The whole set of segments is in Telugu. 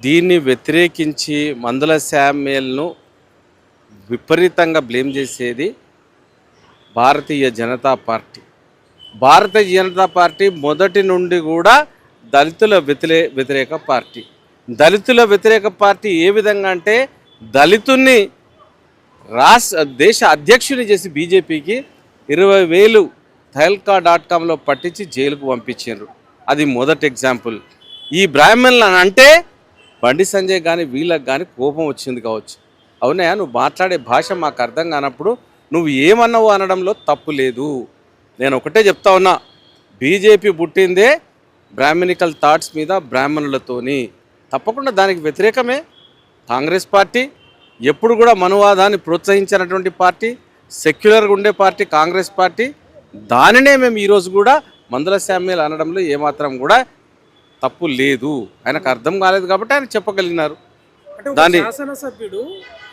దీన్ని వ్యతిరేకించి మందుల శామ్యుల్‌ను విపరీతంగా బ్లేమ్ చేసేది భారతీయ జనతా పార్టీ. భారతీయ జనతా పార్టీ మొదటి నుండి కూడా దళితుల వ్యతిరేక పార్టీ. దళితుల వ్యతిరేక పార్టీ ఏ విధంగా అంటే దళితుల్ని దేశ అధ్యక్షుని చేసి బీజేపీకి 20,000 తహల్కా.comలో పట్టించి జైలుకు పంపించారు. అది మొదటి ఎగ్జాంపుల్. ఈ బ్రాహ్మణులను అంటే బండి సంజయ్ కానీ వీళ్ళకి కానీ కోపం వచ్చింది కావచ్చు. అవునయా, నువ్వు మాట్లాడే భాష మాకు అర్థం కానప్పుడు నువ్వు ఏమన్నావు అనడంలో తప్పు లేదు. నేను ఒకటే చెప్తా ఉన్నా, బీజేపీ పుట్టిందే బ్రాహ్మణికల్ థాట్స్ మీద బ్రాహ్మణులతోని. తప్పకుండా దానికి వ్యతిరేకమే కాంగ్రెస్ పార్టీ. ఎప్పుడు కూడా మనువాదాన్ని ప్రోత్సహించినటువంటి పార్టీ, సెక్యులర్గా ఉండే పార్టీ కాంగ్రెస్ పార్టీ. దానినే మేము ఈరోజు కూడా మందుల శామ్యుల్ అనడంలో ఏమాత్రం కూడా తప్పు లేదు. ఆయనకు అర్థం కాలేదు కాబట్టి ఆయన చెప్పగలిగినారు. దాన్ని శాసనసభ్యుడు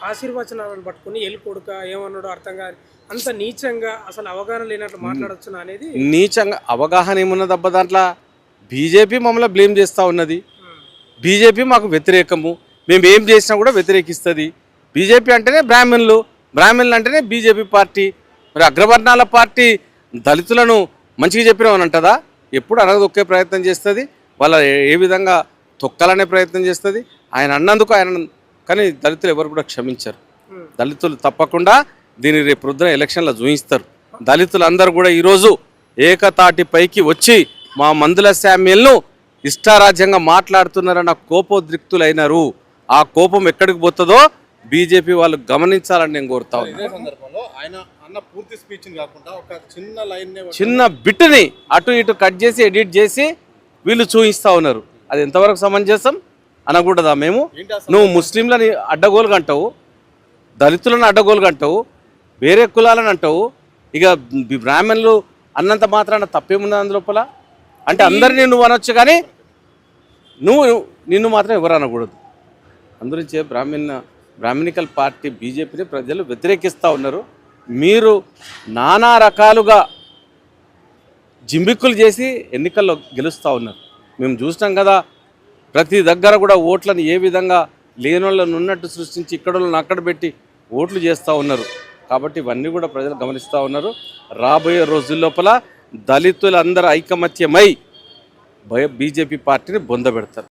ఆశీర్వచనాలను పట్టుకుని ఎల్లు కొడుక ఏమన్నాడో అర్థం కాదు, అంత నీచంగా అసలు అవగాహన లేనట్లు మాట్లాడొచ్చునా అనేది. నీచంగా అవగాహన ఏమున్నదబ్బా దాంట్లో? బీజేపీ మమ్మల్ని బ్లేమ్ చేస్తూ ఉన్నది. బీజేపీ మాకు వ్యతిరేకము, మేము ఏం చేసినా కూడా వ్యతిరేకిస్తుంది. బీజేపీ అంటేనే బ్రాహ్మణులు, బ్రాహ్మణులు అంటేనే బీజేపీ పార్టీ. మరి అగ్రవర్ణాల పార్టీ దళితులను మంచిగా చెప్పినామని అంటదా? ఎప్పుడు అనగదొక్కే ప్రయత్నం చేస్తుంది, వాళ్ళ ఏ విధంగా తొక్కాలనే ప్రయత్నం చేస్తుంది. ఆయన అన్నందుకు కానీ దళితులు ఎవరు కూడా క్షమించరు. దళితులు తప్పకుండా దీన్ని రేపు ప్రొద్దున ఎలక్షన్లో చూపిస్తారు. దళితులందరూ కూడా ఈరోజు ఏకతాటి పైకి వచ్చి మా మందుల శామ్యుల్ను ఇష్టారాజ్యంగా మాట్లాడుతున్నారన్న కోపోద్రిక్తులైనారు. ఆ కోపం ఎక్కడికి పోతుందో బీజేపీ వాళ్ళు గమనించాలని నేను కోరుతా ఉన్నాను. చిన్న బిట్టుని అటు ఇటు కట్ చేసి ఎడిట్ చేసి వీళ్ళు చూపిస్తూ ఉన్నారు. అది ఎంతవరకు సమంజసం అనకూడదా? మేము నువ్వు ముస్లింలని అడ్డగోలుగా అంటావు, దళితులను అడ్డగోలుగా అంటావు, వేరే కులాలను అంటావు, ఇక బ్రాహ్మణులు అన్నంత మాత్రాన తప్పేముంది అందులోపల? అంటే అందరినీ నువ్వు అనొచ్చు కానీ నిన్ను మాత్రం ఎవరు అనకూడదు. అందుకే బ్రాహ్మణికల్ పార్టీ బీజేపీని ప్రజలు వ్యతిరేకిస్తూ ఉన్నారు. మీరు నానా రకాలుగా జింబిక్కులు చేసి ఎన్నికల్లో గెలుస్తూ ఉన్నారు. మేము చూసినాం కదా, ప్రతి దగ్గర కూడా ఓట్లను ఏ విధంగా లేనోళ్ళను ఉన్నట్టు సృష్టించి ఇక్కడోళ్ళని అక్కడ పెట్టి ఓట్లు చేస్తూ ఉన్నారు. కాబట్టి ఇవన్నీ కూడా ప్రజలు గమనిస్తూ ఉన్నారు. రాబోయే రోజుల్లోపల దళితులందరూ ఐకమత్యమై బీజేపీ పార్టీని బొందబెడతారు.